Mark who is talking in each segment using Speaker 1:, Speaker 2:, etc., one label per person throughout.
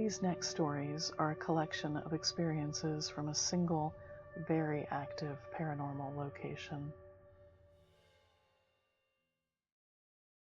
Speaker 1: These next stories are a collection of experiences from a single, very active paranormal location.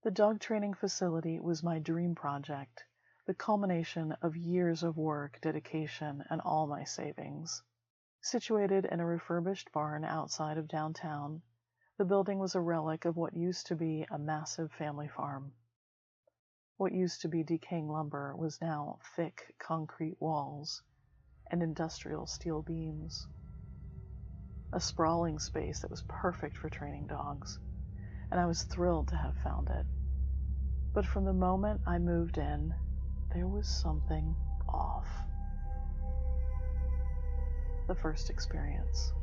Speaker 1: The dog training facility was my dream project, the culmination of years of work, dedication, and all my savings. Situated in a refurbished barn outside of downtown, the building was a relic of what used to be a massive family farm. What used to be decaying lumber was now thick concrete walls and industrial steel beams. A sprawling space that was perfect for training dogs, and I was thrilled to have found it. But from the moment I moved in, there was something off. The first experience.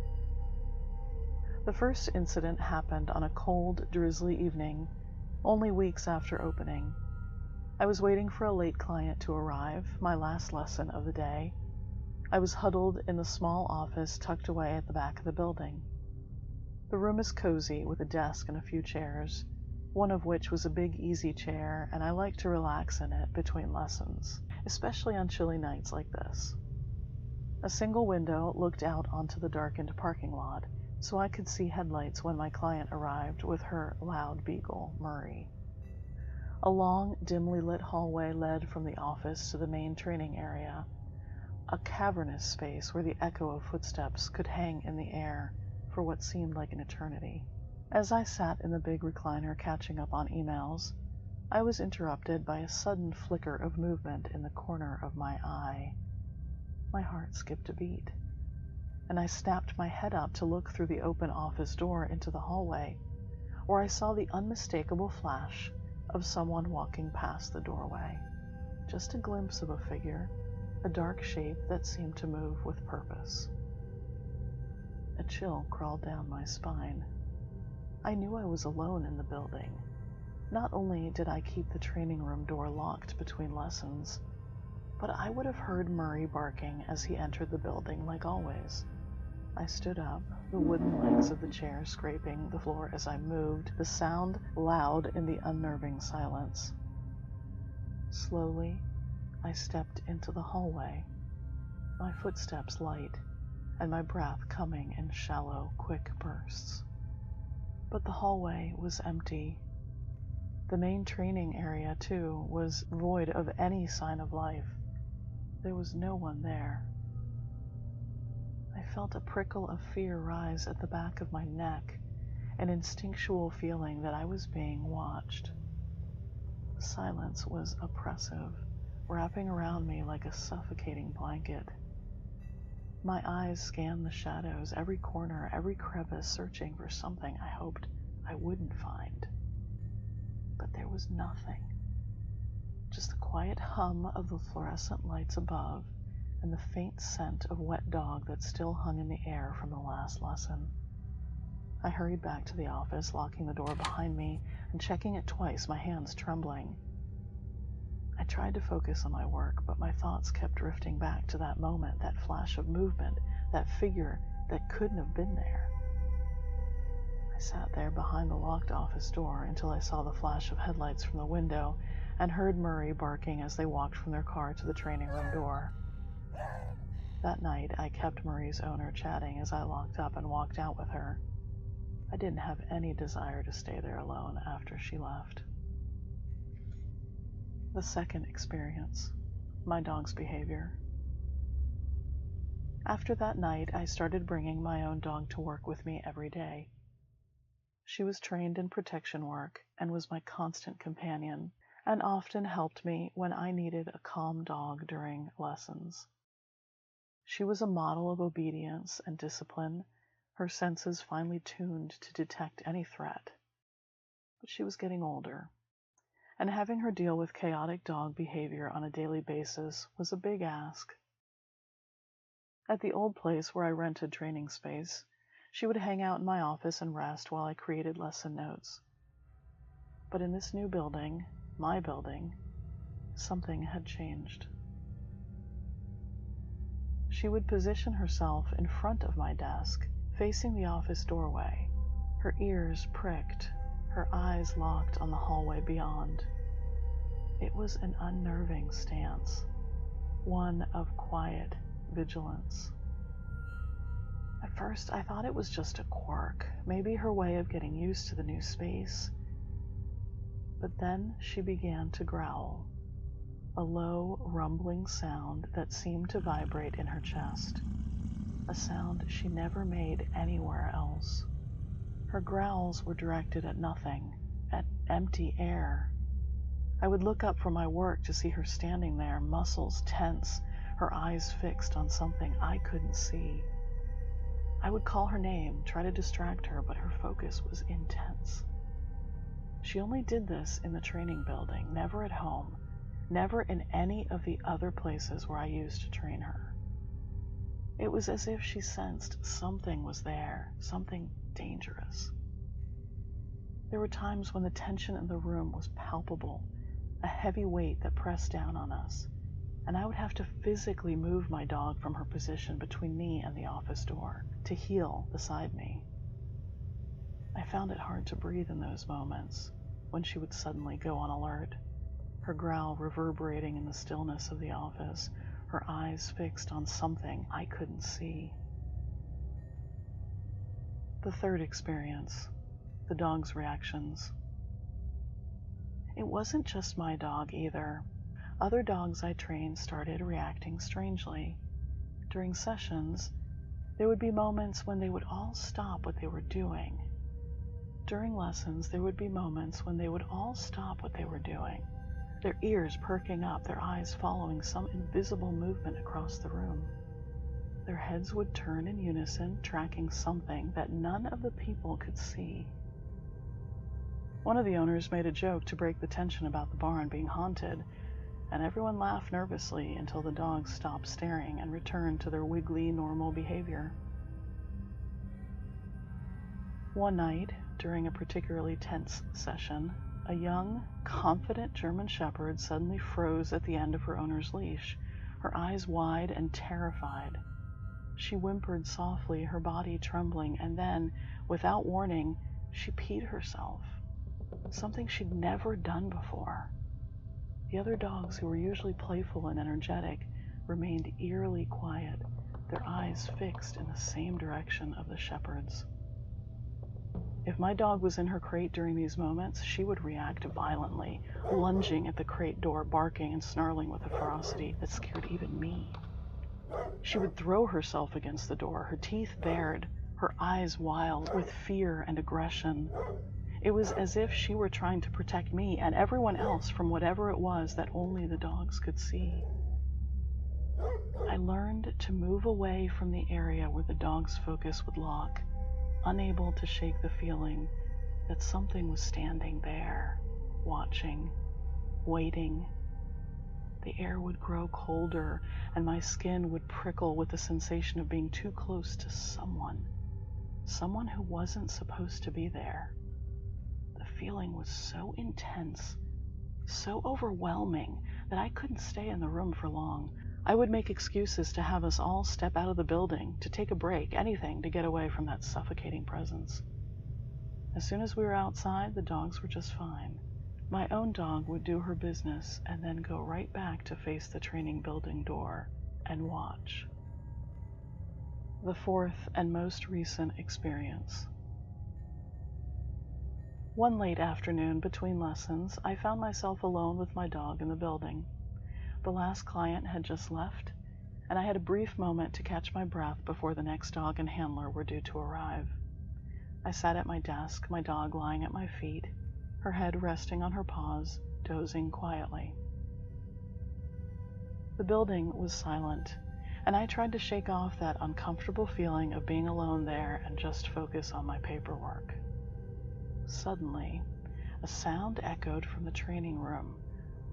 Speaker 1: The first incident happened on a cold, drizzly evening, only weeks after opening. I was waiting for a late client to arrive, my last lesson of the day. I was huddled in the small office tucked away at the back of the building. The room is cozy with a desk and a few chairs, one of which was a big easy chair, and I like to relax in it between lessons, especially on chilly nights like this. A single window looked out onto the darkened parking lot, so I could see headlights when my client arrived with her loud beagle, Murray. A long, dimly lit hallway led from the office to the main training area, a cavernous space where the echo of footsteps could hang in the air for what seemed like an eternity. As I sat in the big recliner catching up on emails, I was interrupted by a sudden flicker of movement in the corner of my eye. My heart skipped a beat, and I snapped my head up to look through the open office door into the hallway, where I saw the unmistakable flash of someone walking past the doorway. Just a glimpse of a figure, a dark shape that seemed to move with purpose. A chill crawled down my spine. I knew I was alone in the building. Not only did I keep the training room door locked between lessons, but I would have heard Murray barking as he entered the building like always. I stood up, the wooden legs of the chair scraping the floor as I moved, the sound loud in the unnerving silence. Slowly, I stepped into the hallway, my footsteps light, and my breath coming in shallow, quick bursts. But the hallway was empty. The main training area, too, was void of any sign of life. There was no one there. I felt a prickle of fear rise at the back of my neck, an instinctual feeling that I was being watched. Silence was oppressive, wrapping around me like a suffocating blanket. My eyes scanned the shadows, every corner, every crevice, searching for something I hoped I wouldn't find. But there was nothing. Just the quiet hum of the fluorescent lights above, and the faint scent of wet dog that still hung in the air from the last lesson. I hurried back to the office, locking the door behind me and checking it twice, my hands trembling. I tried to focus on my work, but my thoughts kept drifting back to that moment, that flash of movement, that figure that couldn't have been there. I sat there behind the locked office door until I saw the flash of headlights from the window and heard Murray barking as they walked from their car to the training room door. That night, I kept Murray's owner chatting as I locked up and walked out with her. I didn't have any desire to stay there alone after she left. The second experience, my dog's behavior. After that night, I started bringing my own dog to work with me every day. She was trained in protection work and was my constant companion, and often helped me when I needed a calm dog during lessons. She was a model of obedience and discipline, her senses finely tuned to detect any threat. But she was getting older, and having her deal with chaotic dog behavior on a daily basis was a big ask. At the old place where I rented training space, she would hang out in my office and rest while I created lesson notes. But in this new building, my building, something had changed. She would position herself in front of my desk, facing the office doorway, her ears pricked, her eyes locked on the hallway beyond. It was an unnerving stance. one of quiet vigilance. At first, I thought it was just a quirk, maybe her way of getting used to the new space. But then she began to growl, a low, rumbling sound that seemed to vibrate in her chest, a sound she never made anywhere else. Her growls were directed at nothing, at empty air. I would look up from my work to see her standing there, muscles tense, her eyes fixed on something I couldn't see. I would call her name, try to distract her, but her focus was intense. She only did this in the training building, never at home, never in any of the other places where I used to train her. It was as if she sensed something was there, something dangerous. There were times when the tension in the room was palpable, a heavy weight that pressed down on us, and I would have to physically move my dog from her position between me and the office door to heel beside me. I found it hard to breathe in those moments when she would suddenly go on alert, her growl reverberating in the stillness of the office, her eyes fixed on something I couldn't see. The third experience, the dog's reactions. It wasn't just my dog either. Other dogs I trained started reacting strangely. During sessions, there would be moments when they would all stop what they were doing. During lessons, there would be moments when they would all stop what they were doing, their ears perking up, their eyes following some invisible movement across the room. Their heads would turn in unison, tracking something that none of the people could see. One of the owners made a joke to break the tension about the barn being haunted, and everyone laughed nervously until the dogs stopped staring and returned to their wiggly, normal behavior. One night, during a particularly tense session, a young, confident German Shepherd suddenly froze at the end of her owner's leash, her eyes wide and terrified. She whimpered softly, her body trembling, and then, without warning, she peed herself, something she'd never done before. The other dogs, who were usually playful and energetic, remained eerily quiet, their eyes fixed in the same direction of the shepherd's. If my dog was in her crate during these moments, she would react violently, lunging at the crate door, barking and snarling with a ferocity that scared even me. She would throw herself against the door, her teeth bared, her eyes wild with fear and aggression. It was as if she were trying to protect me and everyone else from whatever it was that only the dogs could see. I learned to move away from the area where the dog's focus would lock, unable to shake the feeling that something was standing there, watching, waiting. The air would grow colder, and my skin would prickle with the sensation of being too close to someone who wasn't supposed to be there. The feeling was so intense, so overwhelming, that I couldn't stay in the room for long. I would make excuses to have us all step out of the building, to take a break, anything to get away from that suffocating presence. As soon as we were outside, the dogs were just fine. My own dog would do her business and then go right back to face the training building door and watch. The fourth and most recent experience. One late afternoon between lessons, I found myself alone with my dog in the building. The last client had just left, and I had a brief moment to catch my breath before the next dog and handler were due to arrive. I sat at my desk, my dog lying at my feet, her head resting on her paws, dozing quietly. The building was silent, and I tried to shake off that uncomfortable feeling of being alone there and just focus on my paperwork. Suddenly, a sound echoed from the training room,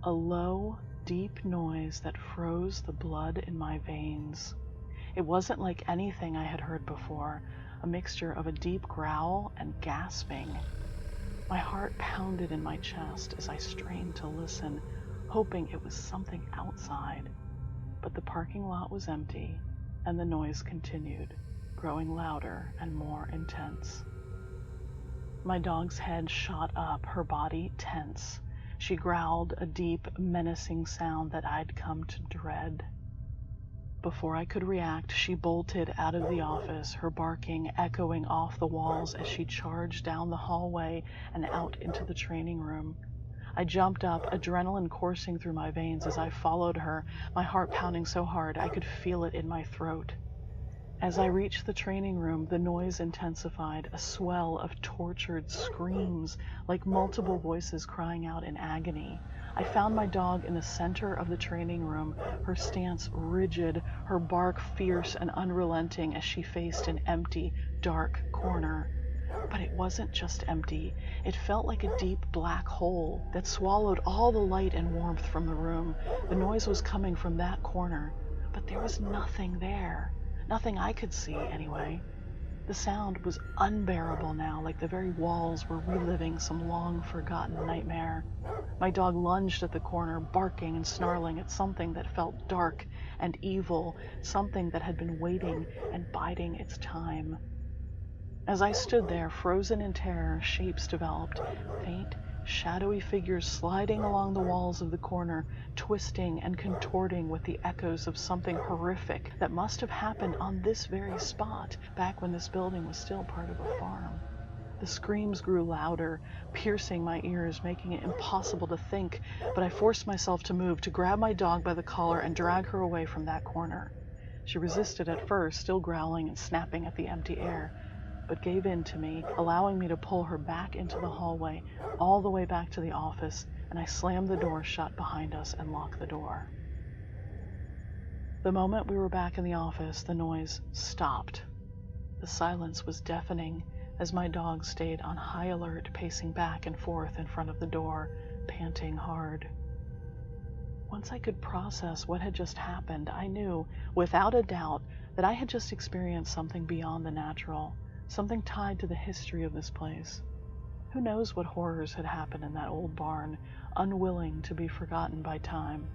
Speaker 1: a low, deep noise that froze the blood in my veins. It wasn't like anything I had heard before, a mixture of a deep growl and gasping. My heart pounded in my chest as I strained to listen, hoping it was something outside. But the parking lot was empty, and the noise continued, growing louder and more intense. My dog's head shot up, her body tense. She growled a deep, menacing sound that I'd come to dread. Before I could react, she bolted out of the office, her barking echoing off the walls as she charged down the hallway and out into the training room. I jumped up, adrenaline coursing through my veins as I followed her, my heart pounding so hard I could feel it in my throat. As I reached the training room, the noise intensified, a swell of tortured screams, like multiple voices crying out in agony. I found my dog in the center of the training room, her stance rigid, her bark fierce and unrelenting as she faced an empty, dark corner. But it wasn't just empty. It felt like a deep black hole that swallowed all the light and warmth from the room. The noise was coming from that corner, but there was nothing there. Nothing I could see, anyway. The sound was unbearable now, like the very walls were reliving some long-forgotten nightmare. My dog lunged at the corner, barking and snarling at something that felt dark and evil, something that had been waiting and biding its time. As I stood there, frozen in terror, shapes developed, faint, shadowy figures sliding along the walls of the corner, twisting and contorting with the echoes of something horrific that must have happened on this very spot, back when this building was still part of a farm. The screams grew louder, piercing my ears, making it impossible to think, but I forced myself to move, to grab my dog by the collar and drag her away from that corner. She resisted at first, still growling and snapping at the empty air, but gave in to me, allowing me to pull her back into the hallway, all the way back to the office, and I slammed the door shut behind us and locked the door. The moment we were back in the office, the noise stopped. The silence was deafening as my dog stayed on high alert, pacing back and forth in front of the door, panting hard. Once I could process what had just happened, I knew, without a doubt, that I had just experienced something beyond the natural, something tied to the history of this place. Who knows what horrors had happened in that old barn, unwilling to be forgotten by time.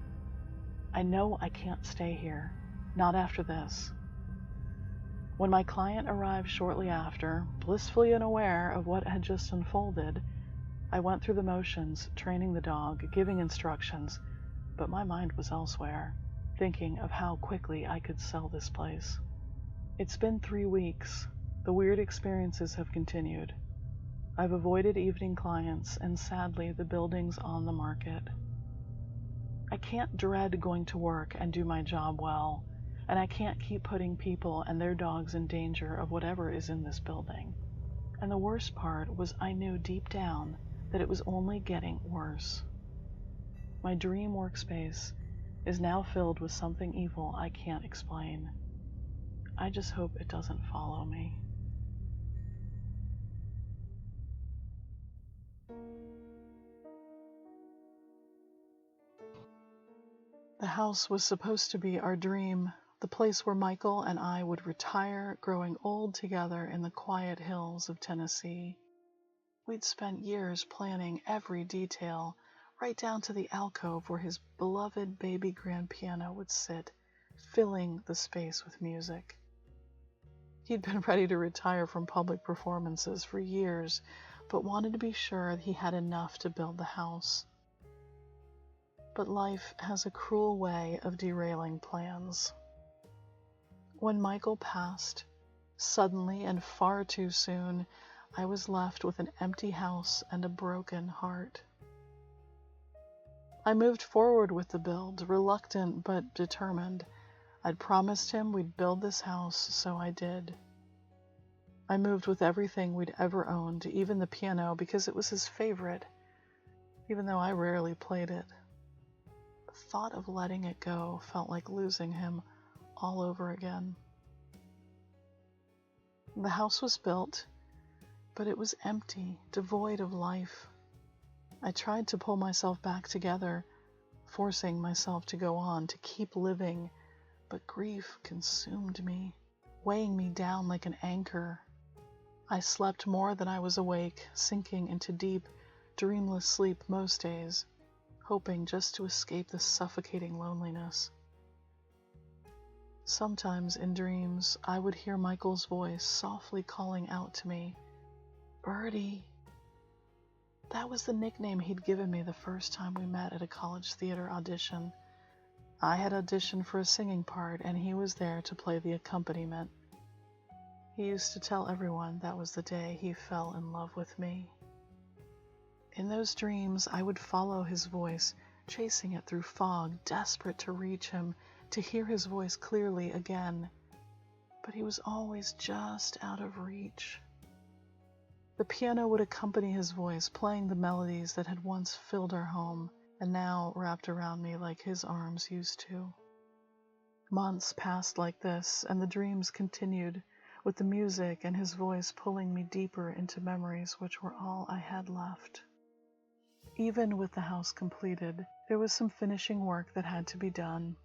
Speaker 1: I know I can't stay here, not after this. When my client arrived shortly after, blissfully unaware of what had just unfolded, I went through the motions, training the dog, giving instructions, but my mind was elsewhere, thinking of how quickly I could sell this place. It's been 3 weeks. The weird experiences have continued. I've avoided evening clients, and sadly, the building's on the market. I can't dread going to work and do my job well, and I can't keep putting people and their dogs in danger of whatever is in this building. And the worst part was I knew deep down that it was only getting worse. My dream workspace is now filled with something evil I can't explain. I just hope it doesn't follow me. The house was supposed to be our dream, the place where Michael and I would retire, growing old together in the quiet hills of Tennessee. We'd spent years planning every detail, right down to the alcove where his beloved baby grand piano would sit, filling the space with music. He'd been ready to retire from public performances for years, but wanted to be sure he had enough to build the house. But life has a cruel way of derailing plans. When Michael passed, suddenly and far too soon, I was left with an empty house and a broken heart. I moved forward with the build, reluctant but determined. I'd promised him we'd build this house, so I did. I moved with everything we'd ever owned, even the piano, because it was his favorite, even though I rarely played it. The thought of letting it go felt like losing him all over again. The house was built, but it was empty, devoid of life. I tried to pull myself back together, forcing myself to go on, to keep living, but grief consumed me, weighing me down like an anchor. I slept more than I was awake, sinking into deep, dreamless sleep most days, hoping just to escape the suffocating loneliness. Sometimes in dreams, I would hear Michael's voice softly calling out to me, "Birdie." That was the nickname he'd given me the first time we met at a college theater audition. I had auditioned for a singing part, and he was there to play the accompaniment. He used to tell everyone that was the day he fell in love with me. In those dreams, I would follow his voice, chasing it through fog, desperate to reach him, to hear his voice clearly again. But he was always just out of reach. The piano would accompany his voice, playing the melodies that had once filled our home and now wrapped around me like his arms used to. Months passed like this, and the dreams continued, with the music and his voice pulling me deeper into memories which were all I had left. Even with the house completed, there was some finishing work that had to be done.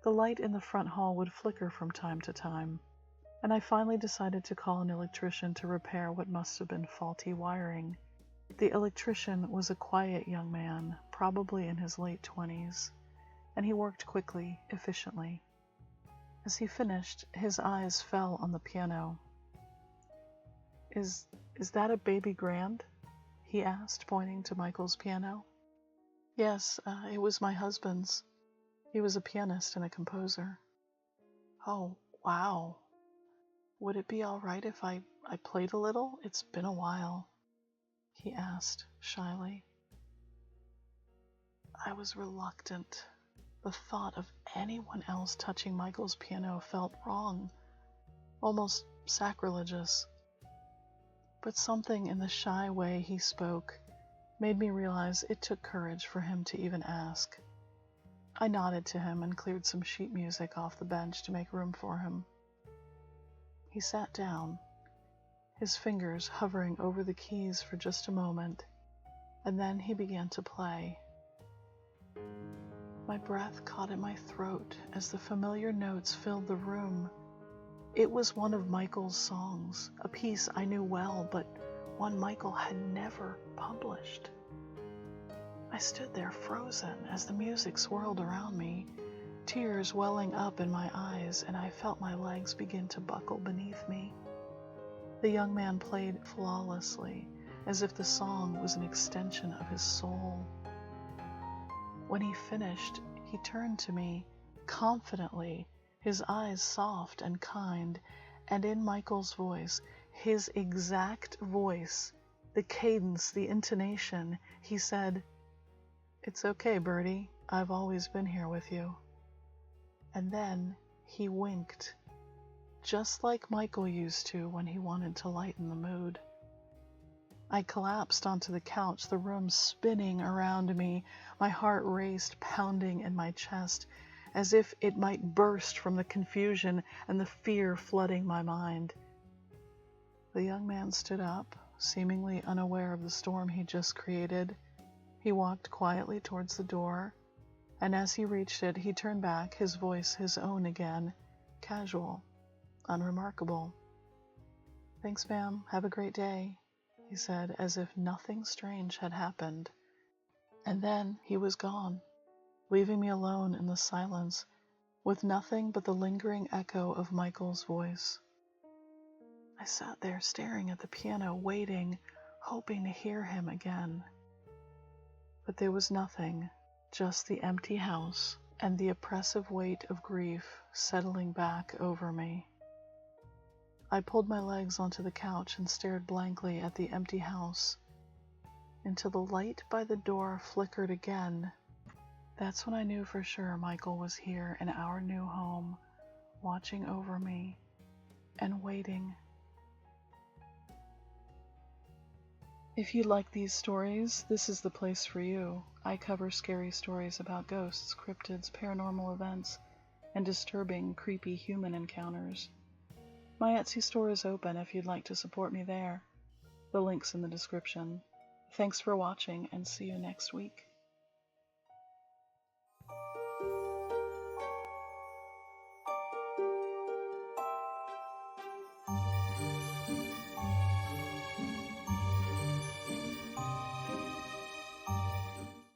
Speaker 1: The light in the front hall would flicker from time to time, and I finally decided to call an electrician to repair what must have been faulty wiring. The electrician was a quiet young man, probably in his late 20s, and he worked quickly, efficiently. As he finished, his eyes fell on the piano. Is that a baby grand?" he asked, pointing to Michael's piano. "Yes, it was my husband's. He was a pianist and a composer." "Oh, wow. Would it be all right if I played a little? It's been a while," he asked shyly. I was reluctant. The thought of anyone else touching Michael's piano felt wrong, almost sacrilegious. But something in the shy way he spoke made me realize it took courage for him to even ask. I nodded to him and cleared some sheet music off the bench to make room for him. He sat down, his fingers hovering over the keys for just a moment, and then he began to play. My breath caught in my throat as the familiar notes filled the room. It was one of Michael's songs, a piece I knew well, but one Michael had never published. I stood there frozen as the music swirled around me, tears welling up in my eyes, and I felt my legs begin to buckle beneath me. The young man played flawlessly, as if the song was an extension of his soul. When he finished, he turned to me, confidently, his eyes soft and kind, and in Michael's voice, his exact voice, the cadence, the intonation, he said, "It's okay, Bertie, I've always been here with you." And then he winked, just like Michael used to when he wanted to lighten the mood. I collapsed onto the couch, the room spinning around me. My heart raced, pounding in my chest, as if it might burst from the confusion and the fear flooding my mind. The young man stood up, seemingly unaware of the storm he just created. He walked quietly towards the door, and as he reached it, he turned back, his voice his own again, casual, unremarkable. "Thanks, ma'am. Have a great day," he said, as if nothing strange had happened. And then he was gone, leaving me alone in the silence, with nothing but the lingering echo of Michael's voice. I sat there staring at the piano, waiting, hoping to hear him again. But there was nothing, just the empty house and the oppressive weight of grief settling back over me. I pulled my legs onto the couch and stared blankly at the empty house until the light by the door flickered again. That's when I knew for sure Michael was here in our new home, watching over me and waiting. If you like these stories, this is the place for you. I cover scary stories about ghosts, cryptids, paranormal events, and disturbing, creepy human encounters. My Etsy store is open if you'd like to support me there. The link's in the description. Thanks for watching, and see you next week.